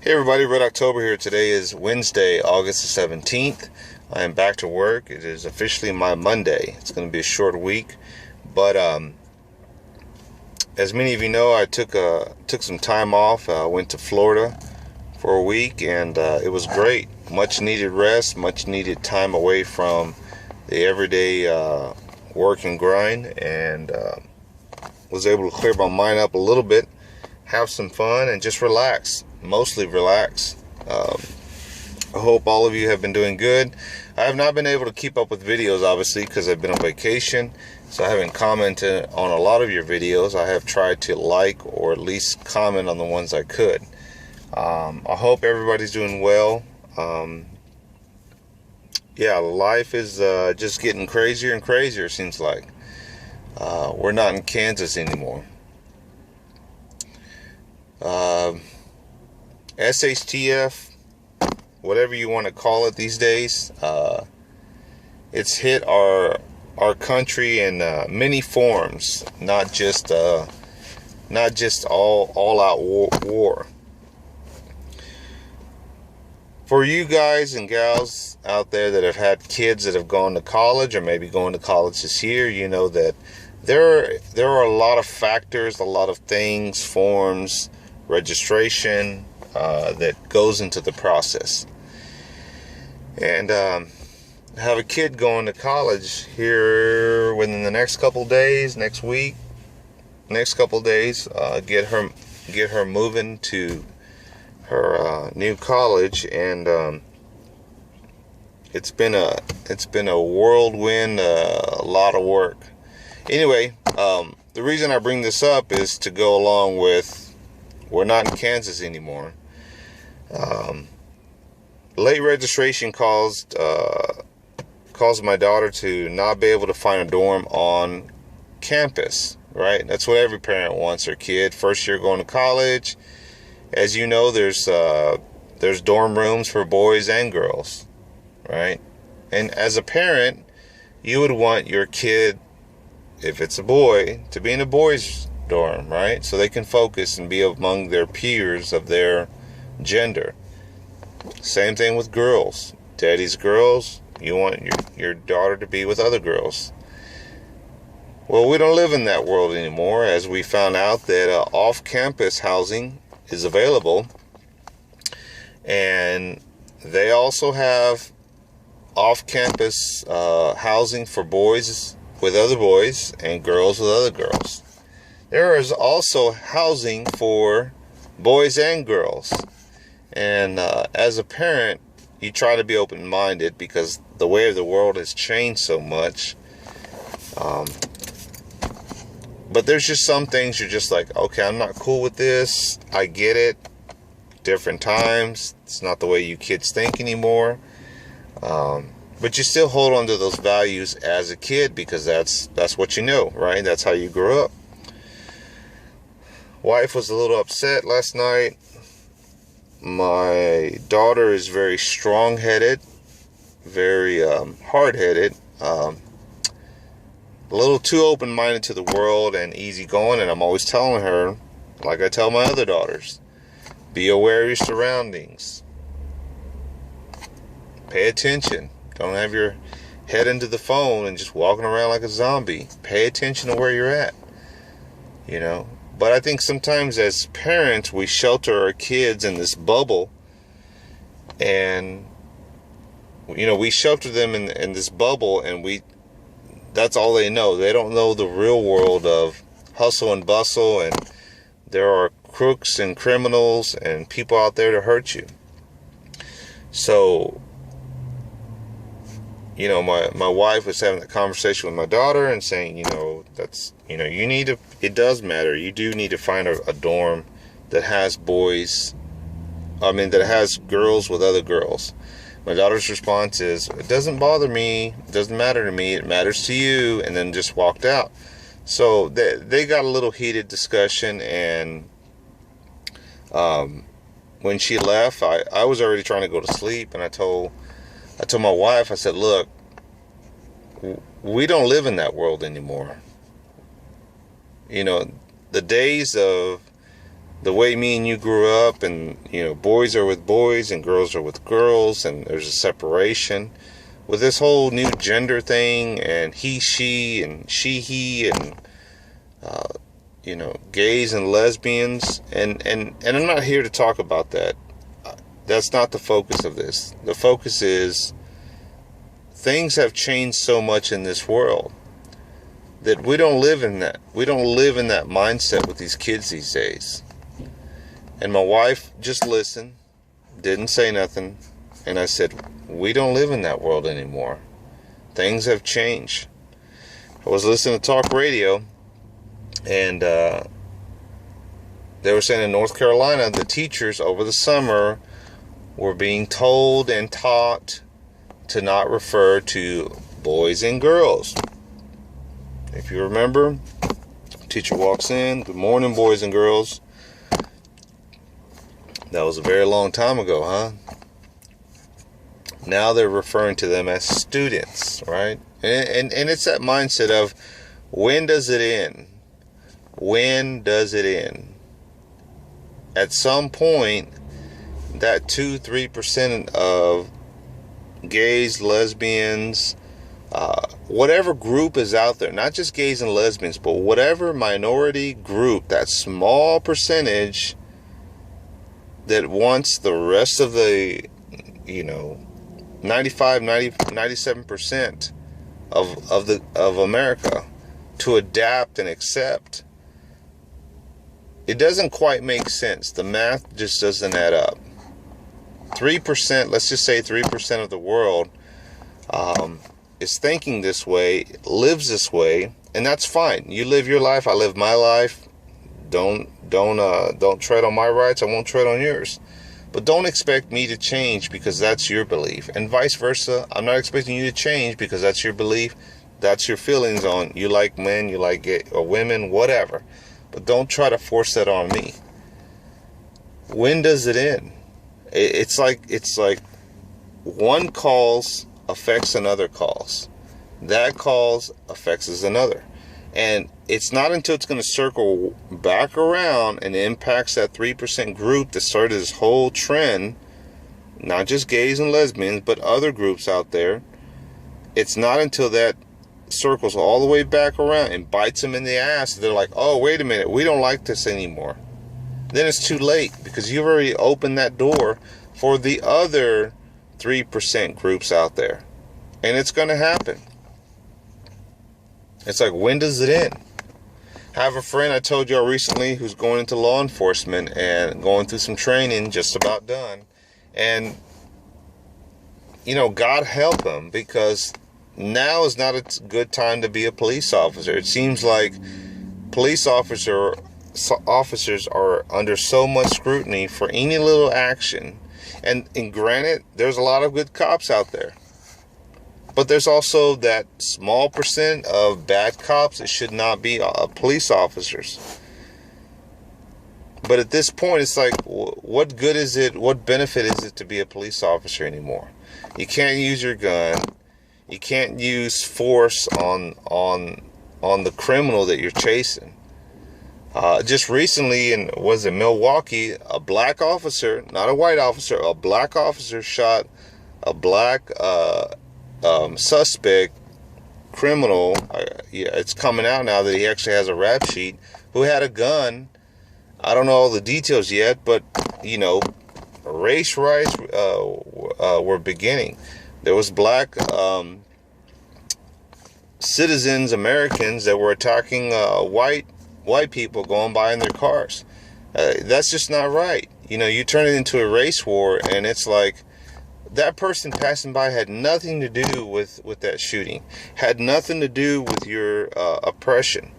Hey everybody, Red October here. Today is Wednesday, August the 17th. I am back to work. It is officially my Monday. It's going to be a short week, but as many of you know, I took some time off. I went to Florida for a week, and it was great. Much needed rest, much needed time away from the everyday work and grind, and was able to clear my mind up a little bit, have some fun, and just relax. Mostly relax. I hope all of you have been doing good. I have not been able to keep up with videos, obviously, because I've been on vacation, so I haven't commented on a lot of your videos. I have tried to like or at least comment on the ones I could. I hope everybody's doing well. Yeah, life is just getting crazier and crazier, it seems like. We're not in Kansas anymore. SHTF, whatever you want to call it these days, it's hit our country in many forms, not just all out war. For you guys and gals out there that have had kids that have gone to college or maybe going to college this year, you know that there are a lot of factors, a lot of things, forms, registration that goes into the process. And have a kid going to college here within the next couple days, get her moving to her new college, and it's been a whirlwind, a lot of work. Anyway, the reason I bring this up is to go along with, we're not in Kansas anymore. Late registration caused my daughter to not be able to find a dorm on campus, right? That's what every parent wants their kid. First year going to college. As you know, there's dorm rooms for boys and girls, right? And as a parent, you would want your kid, if it's a boy, to be in a boys' dorm, right? So they can focus and be among their peers of their gender. Same thing with girls. Daddy's girls, you want your daughter to be with other girls. Well, we don't live in that world anymore, as we found out that off-campus housing is available, and they also have off-campus housing for boys with other boys and girls with other girls. There is also housing for boys and girls. And as a parent, you try to be open-minded because the way of the world has changed so much. But there's just some things you're just like, okay, I'm not cool with this. I get it. Different times. It's not the way you kids think anymore. But you still hold on to those values as a kid because that's what you know, right? That's how you grew up. Wife was a little upset last night. My daughter is very strong-headed, very hard-headed, a little too open-minded to the world and easygoing, and I'm always telling her, like I tell my other daughters, be aware of your surroundings. Pay attention. Don't have your head into the phone and just walking around like a zombie. Pay attention to where you're at, you know. But I think sometimes as parents, we shelter our kids in this bubble, and, you know, we shelter them in this bubble, and that's all they know. They don't know the real world of hustle and bustle, and there are crooks and criminals and people out there to hurt you. So, you know, my wife was having a conversation with my daughter and saying, you know, it does matter. You do need to find a dorm that has that has girls with other girls. My daughter's response is, it doesn't bother me, it doesn't matter to me, it matters to you, and then just walked out. So they got a little heated discussion, and when she left, I was already trying to go to sleep, and I told my wife, I said, look, we don't live in that world anymore. You know, the days of the way me and you grew up, and boys are with boys and girls are with girls, and there's a separation. With this whole new gender thing, and he, she, and she, he, and gays and lesbians, and I'm not here to talk about that. That's not the focus of this. The focus is things have changed so much in this world that we don't live in that. We don't live in that mindset with these kids these days. And my wife just listened, didn't say nothing, and I said, we don't live in that world anymore. Things have changed. I was listening to talk radio, and they were saying in North Carolina, the teachers over the summer were being told and taught to not refer to boys and girls. If you remember, teacher walks in, good morning, boys and girls. That was a very long time ago, huh? Now they're referring to them as students, right? And it's that mindset of, when does it end? When does it end? At some point, that 2-3% of gays, lesbians, whatever group is out there, not just gays and lesbians, but whatever minority group, that small percentage that wants the rest of the 97% of America to adapt and accept, it doesn't quite make sense. The math just doesn't add up. 3%, let's just say 3% of the world is thinking this way, lives this way, and that's fine. You live your life, I live my life. Don't tread on my rights, I won't tread on yours. But don't expect me to change because that's your belief, and vice versa. I'm not expecting you to change because that's your belief, that's your feelings on, you like men, you like gay or women, whatever. But don't try to force that on me. When does it end? It's like one cause affects another cause. That cause affects another. And it's not until it's going to circle back around and impacts that 3% group that started this whole trend, not just gays and lesbians, but other groups out there. It's not until that circles all the way back around and bites them in the ass, they're like, oh, wait a minute, we don't like this anymore. Then it's too late, because you've already opened that door for the other 3% groups out there. And it's going to happen. It's like, when does it end? I have a friend I told y'all recently who's going into law enforcement and going through some training, just about done. And, God help him, because now is not a good time to be a police officer. It seems like police officers are under so much scrutiny for any little action. And granted, there's a lot of good cops out there. But there's also that small percent of bad cops that should not be police officers. But at this point, it's like, what good is it? What benefit is it to be a police officer anymore? You can't use your gun. You can't use force on the criminal that you're chasing. Just recently was in Milwaukee, a black officer, not a white officer, a black officer shot a black suspect criminal. It's coming out now that he actually has a rap sheet, who had a gun. I don't know all the details yet, but race riots were beginning. There was black citizens, Americans, that were attacking white people going by in their cars. That's just not right. You turn it into a race war, and it's like, that person passing by had nothing to do with that shooting, had nothing to do with your oppression.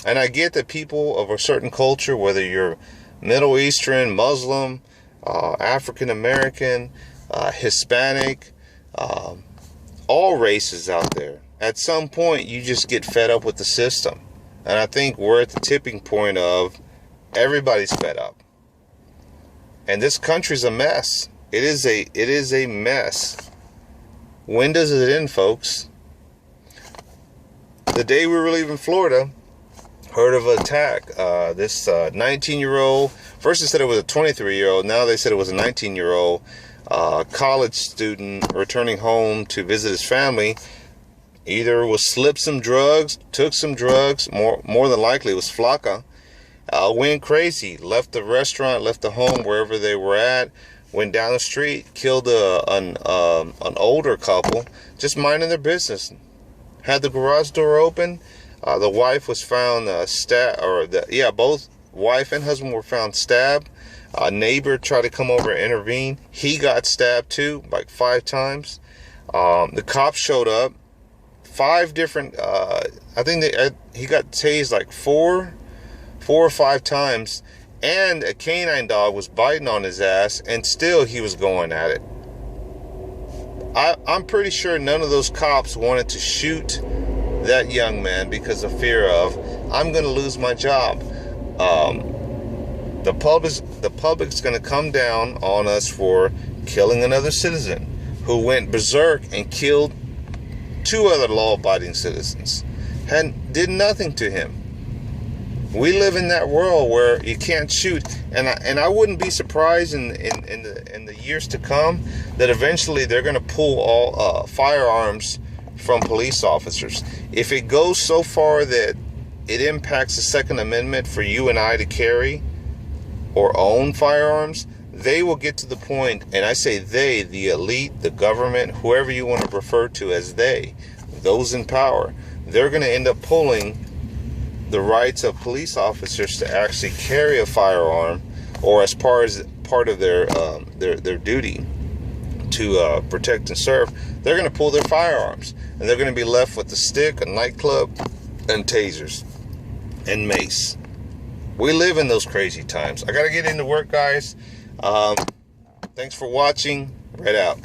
And I get that people of a certain culture, whether you're Middle Eastern, Muslim, African American, Hispanic, all races out there, at some point you just get fed up with the system. And I think we're at the tipping point of everybody's fed up. And this country's a mess. It is a mess. When does it end, folks? The day we were leaving Florida, heard of an attack. This 19-year-old, first they said it was a 23-year-old, now they said it was a 19-year-old college student returning home to visit his family. Either was slipped some drugs, took some drugs, more than likely it was flakka, went crazy, left the restaurant, left the home, wherever they were at, went down the street, killed an older couple, just minding their business. Had the garage door open. The wife was found both wife and husband were found stabbed. A neighbor tried to come over and intervene. He got stabbed too, like 5 times. The cops showed up. 5 different, I think he got tased like 4 or 5 times, and a canine dog was biting on his ass, and still he was going at it. I'm pretty sure none of those cops wanted to shoot that young man because of fear of, I'm going to lose my job. The public's going to come down on us for killing another citizen who went berserk and killed 2 other law-abiding citizens and did nothing to him. We live in that world where you can't shoot, and I wouldn't be surprised in the years to come that eventually they're going to pull all firearms from police officers. If it goes so far that it impacts the Second Amendment for you and I to carry or own firearms, they will get to the point, and I say they, the elite, the government, whoever you want to refer to as they, those in power, they're going to end up pulling the rights of police officers to actually carry a firearm, or as part of their duty to protect and serve. They're going to pull their firearms, and they're going to be left with a stick, a nightclub, and tasers, and mace. We live in those crazy times. I got to get into work, guys. Thanks for watching. Right out.